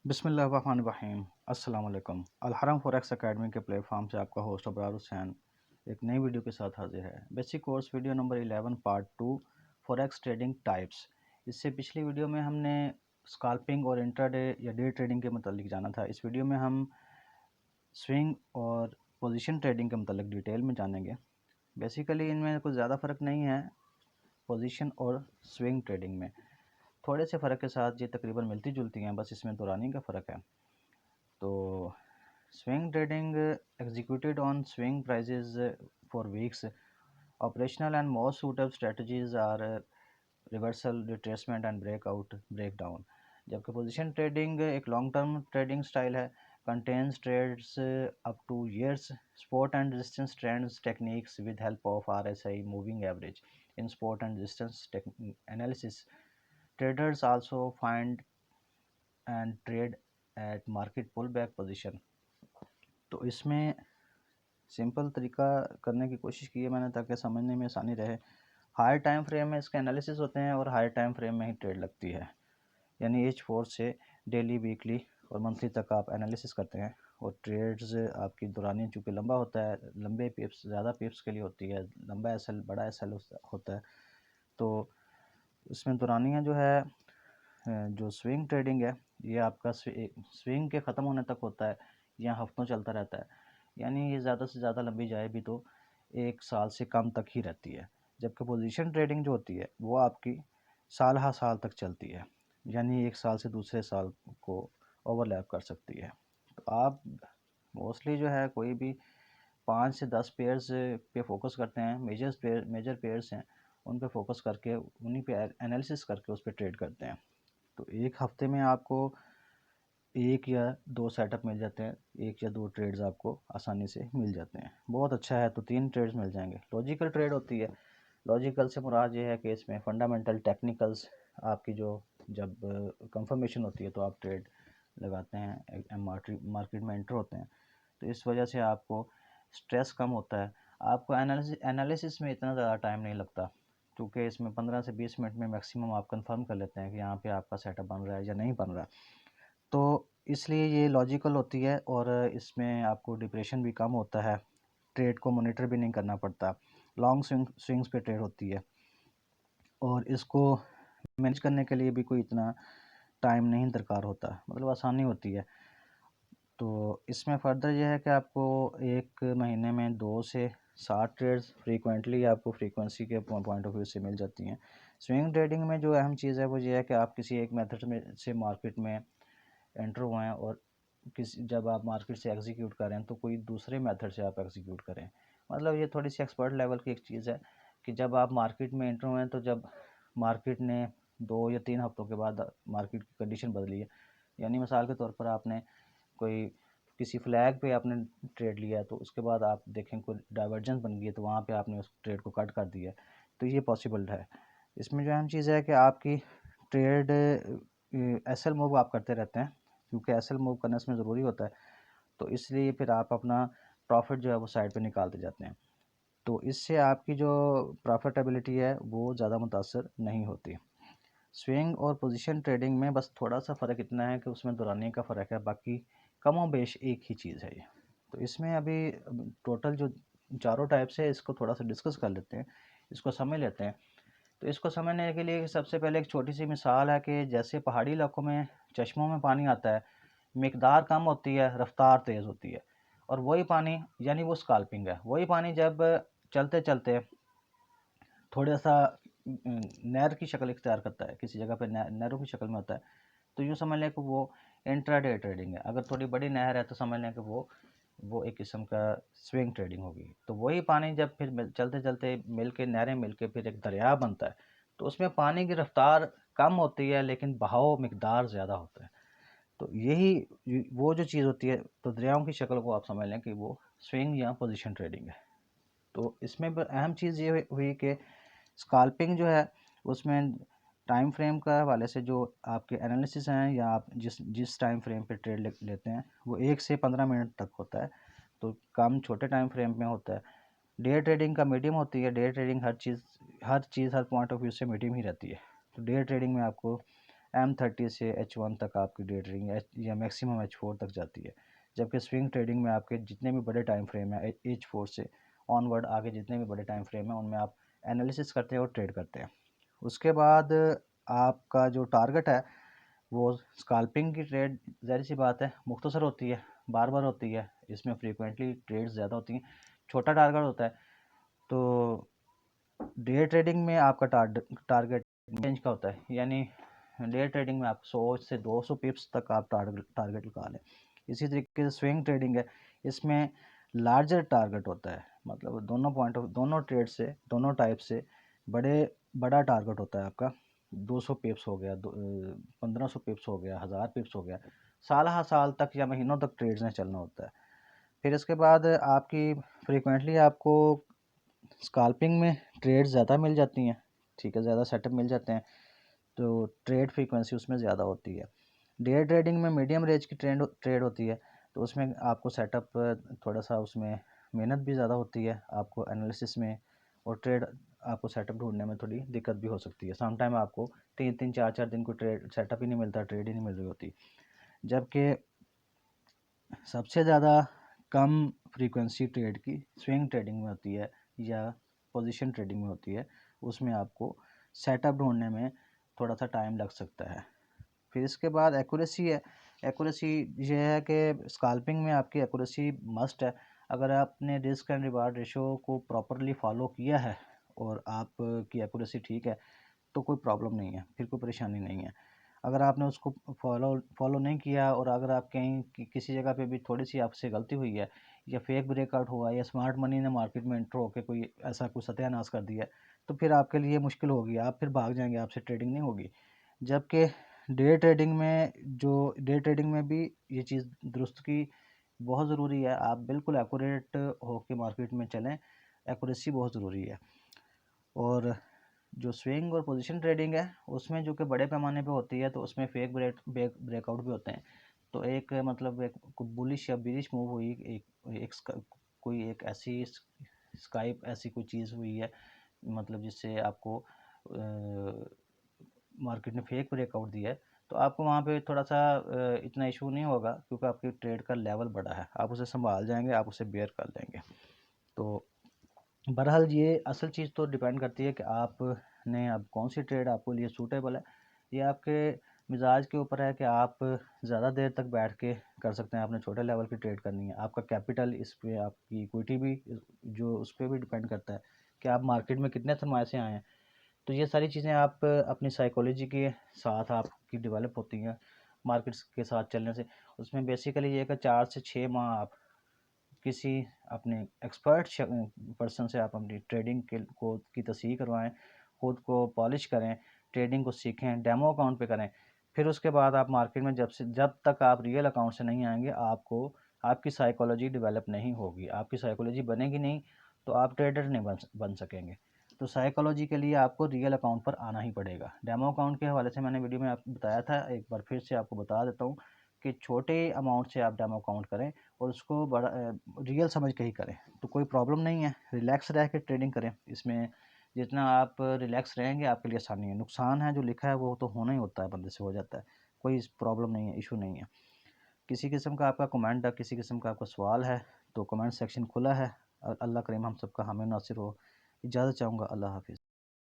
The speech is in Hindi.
बिस्मिल्लाहिर्रहमानिर्रहीम। अस्सलाम वालेकुम। अलहरम फॉरेक्स एकेडमी के प्लेटफॉर्म से आपका होस्ट अबरार हुसैन एक नई वीडियो के साथ हाजिर है। Basic course video number 11 part 2 forex trading types. इससे पिछली वीडियो में हमने स्कैल्पिंग और इंट्राडे या डे ट्रेडिंग के मतलब जाना था। इस वीडियो में हम स्विंग और पोजीशन ट्रेडिंग के मतलब डिटेल में जानेंगे। बेसिकली इनमें कुछ ज़्यादा फ़र्क नहीं है पोजीशन और स्विंग ट्रेडिंग में, थोड़े से फ़र्क के साथ ये तकरीबन मिलती जुलती हैं, बस इसमें दौरानी का फ़र्क है। तो swing trading executed on swing prices for weeks. Operational and most suitable strategies are reversal, retracement and breakdown. जबकि पोजीशन ट्रेडिंग एक लॉन्ग टर्म ट्रेडिंग स्टाइल है, contains trades up to years, spot and resistance trends techniques with help of RSI moving average. In spot and resistance analysis, traders also find and trade at market pullback position. तो इसमें सिंपल तरीका करने की कोशिश की है मैंने ताकि समझने में आसानी रहे। हायर टाइम फ्रेम में इसके एनालिसिस होते हैं और हायर टाइम फ्रेम में ही ट्रेड लगती है, यानी H4 से डेली, वीकली और मंथली तक आप एनालिसिस करते हैं। और ट्रेड्स आपकी दौरानी चूँकि लंबा होता है, लंबे पिप्स ज़्यादा पिप्स के लिए होती है, लंबा एसएल बड़ा एसएल होता है, तो इसमें दौरानियाँ जो है जो स्विंग ट्रेडिंग है ये आपका स्विंग के ख़त्म होने तक होता है या हफ्तों चलता रहता है, यानी ये ज़्यादा से ज़्यादा लंबी जाए भी तो 1 साल से कम तक ही रहती है। जबकि पोजीशन ट्रेडिंग जो होती है वो आपकी साल हर साल तक चलती है, यानी 1 साल से दूसरे साल को ओवरलैप कर सकती है। तो आप मोस्टली जो है कोई भी 5 से 10 पेयर्स पे फोकस करते हैं, मेजर पेयर्स हैं उन पे फोकस करके उन्हीं पे एनालिसिस करके उस पर ट्रेड करते हैं। तो एक हफ्ते में आपको 1 या 2 सेटअप मिल जाते हैं, 1 या 2 ट्रेड्स आपको आसानी से मिल जाते हैं। बहुत अच्छा है तो 3 ट्रेड्स मिल जाएंगे। लॉजिकल ट्रेड होती है, लॉजिकल से मुराद ये है कि इसमें फंडामेंटल टेक्निकल्स आपकी जो जब कंफर्मेशन होती है तो आप ट्रेड लगाते हैं, मार्केट में एंटर होते हैं, तो इस वजह से आपको स्ट्रेस कम होता है। आपको एनालिसिस में इतना ज़्यादा टाइम नहीं लगता, क्योंकि इसमें 15 से 20 मिनट में मैक्सिमम आप कंफर्म कर लेते हैं कि यहाँ पे आपका सेटअप बन रहा है या नहीं बन रहा। तो इसलिए ये लॉजिकल होती है और इसमें आपको डिप्रेशन भी कम होता है, ट्रेड को मॉनिटर भी नहीं करना पड़ता, लॉन्ग स्विंग्स पे ट्रेड होती है और इसको मैनेज करने के लिए भी कोई इतना टाइम नहीं दरकार होता, मतलब आसानी होती है। तो इसमें फ़र्दर यह है कि आपको एक महीने में 2 से 7 ट्रेड्स फ्रीक्वेंटली आपको फ्रीक्वेंसी के पॉइंट ऑफ व्यू से मिल जाती हैं। स्विंग ट्रेडिंग में जो अहम चीज़ है वो ये है कि आप किसी एक मेथड में से मार्केट में एंटर हुए हैं और जब आप मार्केट से एग्जीक्यूट करें तो कोई दूसरे मेथड से आप एग्जीक्यूट करें। मतलब ये थोड़ी सी एक्सपर्ट लेवल की एक चीज़ है कि जब आप मार्केट में एंटर हुए हैं तो जब मार्केट ने 2 या 3 हफ्तों के बाद मार्केट की कंडीशन बदली है, यानी मिसाल के तौर पर आपने कोई किसी फ्लैग पे आपने ट्रेड लिया तो उसके बाद आप देखें कोई डाइवर्जेंस बन गई है तो वहाँ पे आपने उस ट्रेड को कट कर दिया, तो ये पॉसिबल है। इसमें जो अहम चीज़ है कि आपकी ट्रेड एसएल मूव आप करते रहते हैं, क्योंकि एसएल मूव करना इसमें ज़रूरी होता है, तो इसलिए फिर आप अपना प्रॉफिट जो है वो साइड पे निकालते जाते हैं, तो इससे आपकी जो प्रॉफिटेबिलिटी है वो ज़्यादा मुतासर नहीं होती। स्विंग और पोजीशन ट्रेडिंग में बस थोड़ा सा फ़र्क इतना है कि उसमें दौरानिये का फ़र्क है, बाकी कमो बेश एक ही चीज़ है ये। तो इसमें अभी टोटल जो चारों टाइप्स है इसको थोड़ा सा डिस्कस कर लेते हैं, इसको समझ लेते हैं। तो इसको समझने के लिए सबसे पहले एक छोटी सी मिसाल है कि जैसे पहाड़ी इलाकों में चश्मों में पानी आता है, मिकदार कम होती है, रफ्तार तेज़ होती है, और वही पानी यानी वो स्काल्पिंग है, वही पानी जब चलते चलते थोड़ा सा नहर की शक्ल इख्तियार करता है, किसी जगह पे नहरों की शक्ल में होता है, तो यूँ समझ लें कि वो इंट्राडे ट्रेडिंग है। अगर थोड़ी बड़ी नहर है तो समझ लें कि वो एक किस्म का स्विंग ट्रेडिंग होगी। तो वही पानी जब फिर चलते चलते मिल के नहरें मिल के फिर एक दरिया बनता है, तो उसमें पानी की रफ्तार कम होती है लेकिन बहाव मिकदार ज़्यादा होता है। तो यही वो जो चीज़ होती है, तो दरियाओं की शक्ल को आप समझ लें कि वो स्विंग या पोजीशन ट्रेडिंग है। तो इसमें अहम चीज़ ये हुई कि स्काल्पिंग जो है उसमें टाइम फ्रेम का हवाले से जो आपके एनालिसिस हैं या आप जिस टाइम फ्रेम पे ट्रेड लेते हैं वो 1 से 15 मिनट तक होता है, तो कम छोटे टाइम फ्रेम में होता है। डे ट्रेडिंग का मीडियम होती है, day trading her cheese her point of view से मीडियम ही रहती है। तो डे ट्रेडिंग में आपको M30 से H1 तक आपकी डे ट्रेडिंग या मैक्सिमम H4 तक जाती है। जबकि स्विंग ट्रेडिंग में आपके जितने भी बड़े टाइम फ्रेम है H4 से ऑनवर्ड आगे जितने भी बड़े टाइम फ्रेम है उनमें आप एनालिसिस करते हैं और ट्रेड करते हैं। उसके बाद आपका जो टारगेट है वो स्काल्पिंग की ट्रेड ज़ाहिर सी बात है मुख्तसर होती है, बार बार होती है, इसमें फ्रीक्वेंटली ट्रेड्स ज़्यादा होती हैं, छोटा टारगेट होता है। तो डे ट्रेडिंग में आपका टारगेट रेंज का होता है, यानी डे ट्रेडिंग में आप 100 से 200 पिप्स तक आप टारगेट लगा लें। इसी तरीके से स्विंग ट्रेडिंग है, इसमें लार्जर टारगेट होता है, मतलब दोनों ट्रेड से दोनों टाइप से बड़ा टारगेट होता है आपका। 200 पिप्स हो गया, 1500 पिप्स हो गया, 1000 पिप्स हो गया, साल हर साल तक या महीनों तक ट्रेड्स में चलना होता है। फिर इसके बाद आपकी फ्रीक्वेंटली आपको स्काल्पिंग में ट्रेड ज़्यादा मिल जाती हैं, ठीक है, ज़्यादा सेटअप मिल जाते हैं, तो ट्रेड फ्रीक्वेंसी उसमें ज़्यादा होती है। डे ट्रेडिंग में मीडियम रेंज की ट्रेड होती है, तो उसमें आपको सेटअप थोड़ा सा उसमें मेहनत भी ज़्यादा होती है आपको एनालिसिस में, और ट्रेड आपको सेटअप ढूंढने में थोड़ी दिक्कत भी हो सकती है। समटाइम आपको 3-4 दिन को ट्रेड सेटअप ही नहीं मिलता, ट्रेड ही नहीं मिल रही होती। जबकि सबसे ज़्यादा कम फ्रीक्वेंसी ट्रेड की स्विंग ट्रेडिंग में होती है या पोजीशन ट्रेडिंग में होती है, उसमें आपको सेटअप ढूंढने में थोड़ा सा टाइम लग सकता है। फिर इसके बाद एक्यूरेसी है। एक्यूरेसी ये है कि स्काल्पिंग में आपकी एक्यूरेसी मस्ट है। अगर आपने रिस्क एंड रिवार्ड रेशो को प्रॉपरली फॉलो किया है और आपकी एक्यूरेसी ठीक है तो कोई प्रॉब्लम नहीं है, फिर कोई परेशानी नहीं है। अगर आपने उसको फॉलो नहीं किया और अगर आप कहीं किसी जगह पे भी थोड़ी सी आपसे गलती हुई है या फेक ब्रेकआउट हुआ या स्मार्ट मनी ने मार्केट में एंटर होकर कोई ऐसा कुछ सत्यानाश कर दिया, तो फिर आपके लिए मुश्किल होगी, आप फिर भाग जाएंगे, आपसे ट्रेडिंग नहीं होगी। जबकि डे ट्रेडिंग में भी ये चीज़ दुरुस्त की बहुत ज़रूरी है, आप बिल्कुल एक्यूरेट होकर मार्केट में चलें, एक्यूरेसी बहुत ज़रूरी है। और जो स्विंग और पोजीशन ट्रेडिंग है उसमें जो कि बड़े पैमाने पे होती है, तो उसमें फेक ब्रेकआउट भी होते हैं। तो एक मतलब एक बुलिश या बिरिश मूव हुई, कोई एक ऐसी स्काइप ऐसी कोई चीज़ हुई है, मतलब जिससे आपको मार्केट ने फेक ब्रेकआउट दिया है, तो आपको वहाँ पे थोड़ा सा इतना इशू नहीं होगा, क्योंकि आपकी ट्रेड का लेवल बड़ा है, आप उसे संभाल जाएंगे, आप उसे बेयर कर लेंगे। तो बहरहाल ये असल चीज़ तो डिपेंड करती है कि आपने अब कौन सी ट्रेड आपके लिए सूटेबल है। ये आपके मिजाज के ऊपर है कि आप ज़्यादा देर तक बैठ के कर सकते हैं, आपने छोटे लेवल की ट्रेड करनी है, आपका कैपिटल इस पे, आपकी इक्विटी भी जो उस पर भी डिपेंड करता है कि आप मार्केट में कितने सरमाए से आए हैं। तो ये सारी चीज़ें आप अपनी साइकोलॉजी के साथ आपकी डेवलप होती हैं मार्केट्स के साथ चलने से। उसमें बेसिकली ये है कि 4 से 6 माह आप किसी अपने एक्सपर्ट पर्सन से आप अपनी ट्रेडिंग के को की तसीह करवाएं, खुद को पॉलिश करें, ट्रेडिंग को सीखें, डेमो अकाउंट पे करें। फिर उसके बाद आप मार्केट में जब तक आप रियल अकाउंट से नहीं आएंगे, आपको आपकी साइकोलॉजी डेवलप नहीं होगी, आपकी साइकोलॉजी बनेगी नहीं, तो आप ट्रेडर नहीं बन सकेंगे। तो साइकोलॉजी के लिए आपको रियल अकाउंट पर आना ही पड़ेगा। डेमो अकाउंट के हवाले से मैंने वीडियो में आपको बताया था, एक बार फिर से आपको बता देता हूँ कि छोटे अमाउंट से आप डेमो अकाउंट करें और उसको बड़ा रियल समझ के ही करें, तो कोई प्रॉब्लम नहीं है। रिलैक्स रह के ट्रेडिंग करें, इसमें जितना आप रिलैक्स रहेंगे आपके लिए आसानी है। नुकसान है जो लिखा है वो तो होना ही होता है, बंदे से हो जाता है, कोई प्रॉब्लम नहीं है, इशू नहीं है। किसी किस्म का आपका कमेंट है, किसी किस्म का आपका सवाल है, तो कमेंट सेक्शन खुला है। अल्लाह करीम हम सबका हामी नासिर हो। इजाज़त चाहूँगा। अल्लाह हाफिज़।